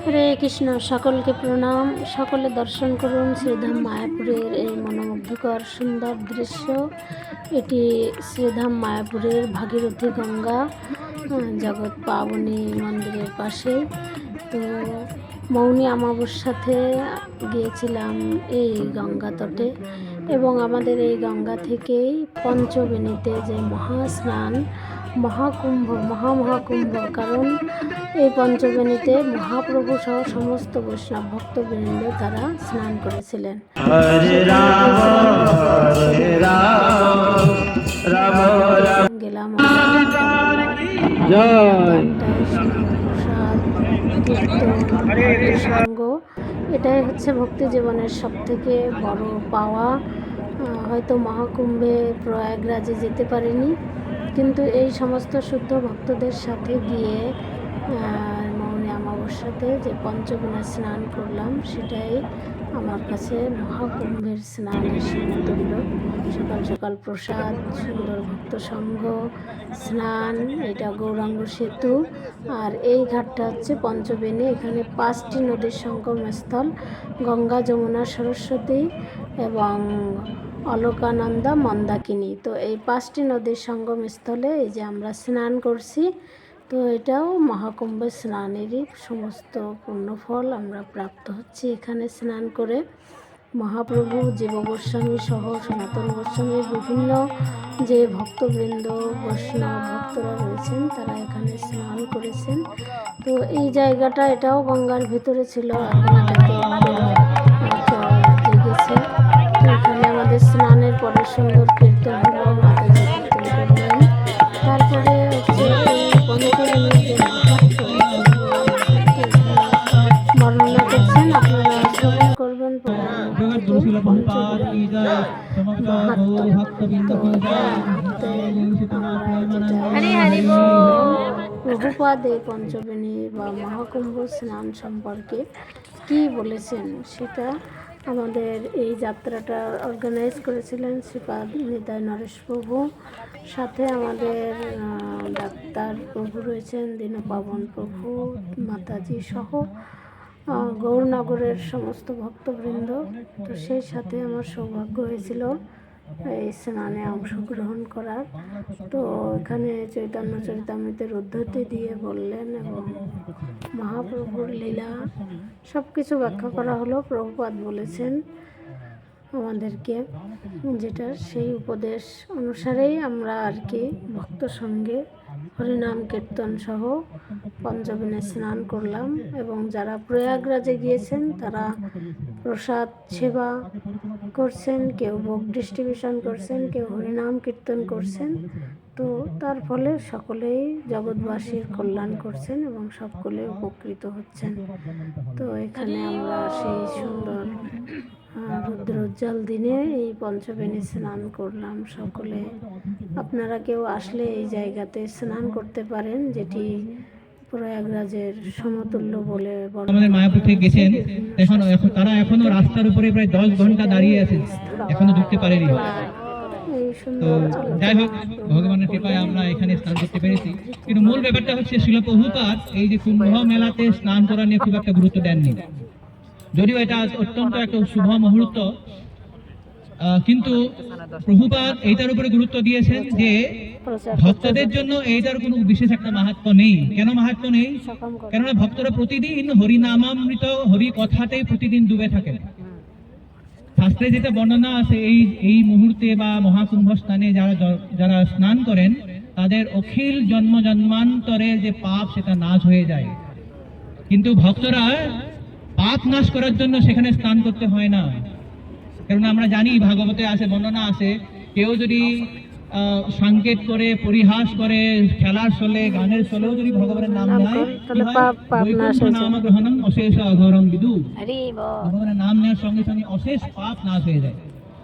হরে কৃষ্ণ, সকলকে প্রণাম। সকলে দর্শন করুন শ্রীধাম মায়াপুরের এই মনোমুগ্ধকর সুন্দর দৃশ্য। এটি শ্রীধাম মায়াপুরের ভাগীরথী গঙ্গা জগৎ পাবনী মন্দিরের পাশে। তো মৌনী অমাবস্যাতে গিয়েছিলাম এই গঙ্গা তটে, এবং আমাদের এই গঙ্গা থেকেই পঞ্চবেণীতে যে মহাস্নান, মহাকুম্ভ, মহাকুম্ভ, কারণ এই পঞ্চবেণীতে মহাপ্রভু সহ সমস্ত বৈষ্ণব ভক্তবৃন্দ তারা স্নান করেছিলেন। গেলাম সঙ্গ। এটাই হচ্ছে ভক্তি জীবনের সব থেকে বড় পাওয়া। হয়তো মহাকুম্ভে প্রয়াগরাজে যেতে পারিনি, কিন্তু এই সমস্ত শুদ্ধ ভক্তদের সাথে গিয়ে মৌনী অমাবস্যাতে যে পঞ্চগুণে স্নান করলাম, সেটাই আমার কাছে মহাকুম্ভের স্নানের সমতুল্য। সকাল সকাল প্রসাদ, সুন্দর ভক্ত সঙ্গ, স্নান, এটা গৌরাঙ্গ সেতু। আর এই ঘাটটা হচ্ছে পঞ্চবেণী। এখানে 5টি নদীর সঙ্গমস্থল, গঙ্গা, যমুনা, সরস্বতী এবং অলকানন্দা, মন্দাকিনী। তো এই 5টি নদীর সঙ্গমস্থলে এই যে আমরা স্নান করছি, তো এটাও মহাকুম্ভের স্নানেরই সমস্ত পুণ্যফল আমরা প্রাপ্ত হচ্ছি এখানে স্নান করে। মহাপ্রভু জীব গোস্বামী সহ সনাতন গোস্বামীর বিভিন্ন যে ভক্তবৃন্দ, বৈষ্ণব ভক্তরা রয়েছেন, তারা এখানে স্নান করেছেন। তো এই জায়গাটা এটাও গঙ্গার ভিতরে ছিল, এখন এটাকে জেগেছে। তো এখানে আমাদের স্নানের পরে সুন্দর কীর্তন হলো, মাতাজি কীর্তন করলেন। তারপরে হচ্ছে বর্ণনা করছেন, আপনারা শ্রবণ করবেন। প্রভুপাদ এই পঞ্চবেণী বা মহাকুম্ভ স্নান সম্পর্কে কি বলেছেন, সেটা আমাদের এই যাত্রাটা অর্গানাইজ করেছিলেন শ্রীপাদ নিতাই নরেশ প্রভু। সাথে আমাদের ডাক্তার প্রভু রয়েছেন, দীনপাবন প্রভু, মাতাজি সহ গৌরনগরের সমস্ত ভক্তবৃন্দ। তো সেই সাথে আমার সৌভাগ্য হয়েছিল এই স্নানে অংশগ্রহণ করার। তো এখানে চৈতন্য চরিতামৃতের উদ্ধৃতি দিয়ে বললেন এবং মহাপ্রভুর লীলা সব কিছু ব্যাখ্যা করা হলো। প্রভুপাদ বলেছেন আমাদেরকে, যেটা সেই উপদেশ অনুসারেই আমরা আর কি ভক্ত সঙ্গে হরিনাম কীর্তন সহ পঞ্চবেণী স্নান করলাম। এবং যারা প্রয়াগরাজে গিয়েছেন তারা প্রসাদ সেবা করছেন, কেউ ভোগ ডিস্ট্রিবিউশন করছেন, কেউ হরিনাম কীর্তন করছেন। তো তার ফলে সকলেই জগৎবাসীর কল্যাণ করছেন এবং সকলে উপকৃত হচ্ছেন। তো এখানে আমরা সেই সুন্দর রুদ্রোজ্জ্বল দিনে এই পঞ্চবেণী স্নান করলাম সকলে। আপনারা কেউ আসলে এই জায়গাতে স্নান করতে পারেন, যেটি প্রয়াগরাজের সমতুল্য বলে। আমাদের মায়াপুর থেকে গেছেন, তারা এখনো রাস্তার উপরে প্রায় 10 ঘন্টা দাঁড়িয়ে আছে, এখনো ঢুকতে পারেনি। তো যাই হোক, ভগবানের কৃপায় আমরা এখানে স্নান করতে পেরেছি। কিন্তু মূল ব্যাপারটা হচ্ছে শিল প্রভুপাদ এই যে কুম্ভ মেলাতে স্নান করা নিয়ে খুব একটা গুরুত্ব দেননি, যদিও এটা অত্যন্ত একটা শুভ মুহূর্ত। কিন্তু প্রভুপাদ এইটার উপরে গুরুত্ব দিয়েছেন যে ভক্তদের জন্য এইটার কোনো বিশেষ একটা মাহাত্ম্য নেই। কেন মাহাত্ম্য নেই? কেননা ভক্তরা প্রতিদিন হরিনামামৃত, হরি কথাতেই প্রতিদিন ডুবে থাকেন। শাস্ত্রে যেটা বর্ণনা আছে, এই মুহূর্তে বা মহাকুম্ভ স্নানে যারা স্নান করেন, তাদের অখিল জন্ম জন্মান্তরের যে পাপ, সেটা নাশ হয়ে যায়। কিন্তু ভক্তরা পাপ নাশ করার জন্য সেখানে স্নান করতে হয় না। কারণ আমরা জানি, ভাগবতে আছে, বর্ণনা আছে, কেউ যদি সংকেত করে, পরিহাস করে, খেলার চলে, গানের চলেও যদি ভগবানের নাম নেয়, নাম গ্রহণম অশেষ অঘোরম বিদু, ভগবানের নাম নেওয়ার সঙ্গে সঙ্গে অশেষ পাপ নাশ হয়ে যায়।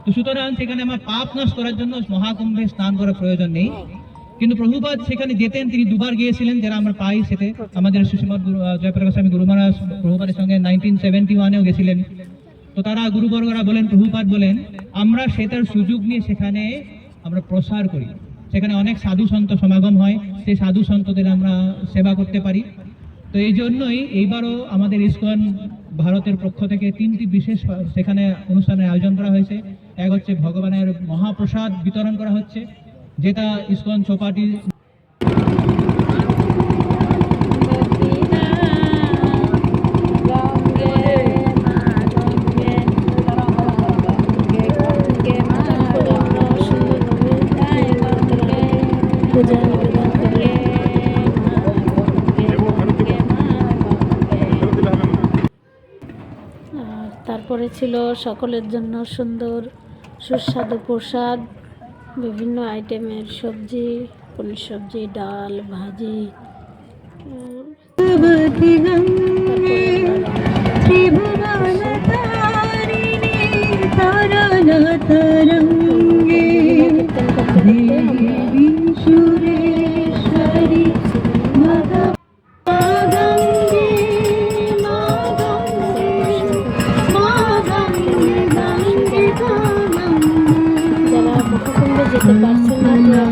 তো সুতরাং সেখানে আমার পাপ নাশ করার জন্য মহাকুম্ভে স্নান করার প্রয়োজন নেই। কিন্তু প্রভুপাদ সেখানে যেতেন, তিনি 2 বার গিয়েছিলেন, যারা আমরা পাই সেতে। আমাদের সুশ্রীমৎ জয়প্রকাশ স্বামী গুরু মহারাজ প্রভুপাদের সঙ্গে 1971-এও গেছিলেন। তো তারা গুরুবর্গরা বলেন, প্রভুপাদ বলেন, আমরা সেটার সুযোগ নিয়ে সেখানে আমরা প্রসার করি। সেখানে অনেক সাধু সন্ত সমাগম হয়, সেই সাধু সন্তদের আমরা সেবা করতে পারি। তো এই জন্যই এইবারও আমাদের ইসকন ভারতের পক্ষ থেকে 3টি বিশেষ সেখানে অনুষ্ঠানের আয়োজন করা হয়েছে। এক হচ্ছে ভগবানের মহাপ্রসাদ বিতরণ করা হচ্ছে, যেটা ইসকন চৌপাটি পূজা নিবেদন করে আর তারপরে ছিল সকলের জন্য সুন্দর সুস্বাদু প্রসাদ, বিভিন্ন আইটেমের সবজি, পনির সবজি, ডাল, ভাজি। যারা মহাকুম্ভে যেতে পারছেন না,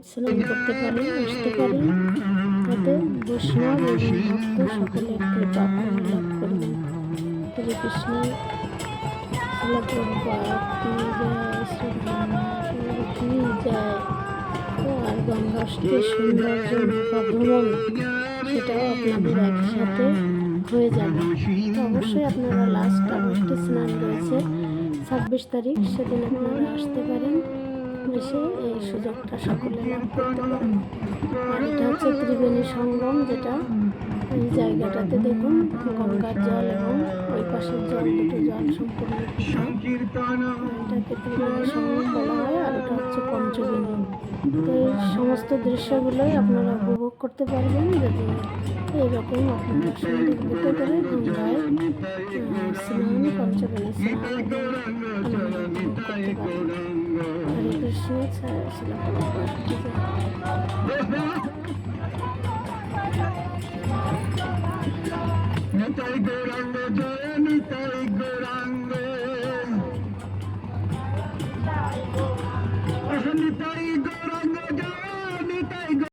স্নান করতে পারেন, আসতে পারেন, তাতে বৈষ্ণব এবং ভক্ত সকলের কৃপা লাভ করবেন। হরে কৃষ্ণ। শিলা প্রভুপাদ কি জয়, শ্রী রাম কি জয়। আর গঙ্গাষ্টের সৌন্দর্য বা ভ্রমণ, সেটাও আপনাদের একসাথে হয়ে যাবে। তো অবশ্যই আপনারা লাস্ট আগস্টে স্নান রয়েছে 26 তারিখ, সেদিন আপনারা আসতে পারেন, এসে এই সুযোগটা সকলে লাভ করতে পারেন। আর এটা হচ্ছে ত্রিবেণী সঙ্গম, যেটা এই জায়গাটাতে দেখুন গঙ্গার জল এবং ওই পাশের জল, দুটো জল সম্পূর্ণ এটাকে ত্রিবেণী সঙ্গম বলা হয়। আর এটা হচ্ছে পঞ্চবেণী। তো এই সমস্ত দৃশ্যগুলোই আপনারা উপভোগ করতে পারবেন যদি এইরকম আপনারা সুন্দর বুকে করে গঙ্গায় স্নান, পঞ্চবেণী স্নান উপভোগ করতে পারবেন। হরে কৃষ্ণ। শিলা প্রভুপাদ কি জয়।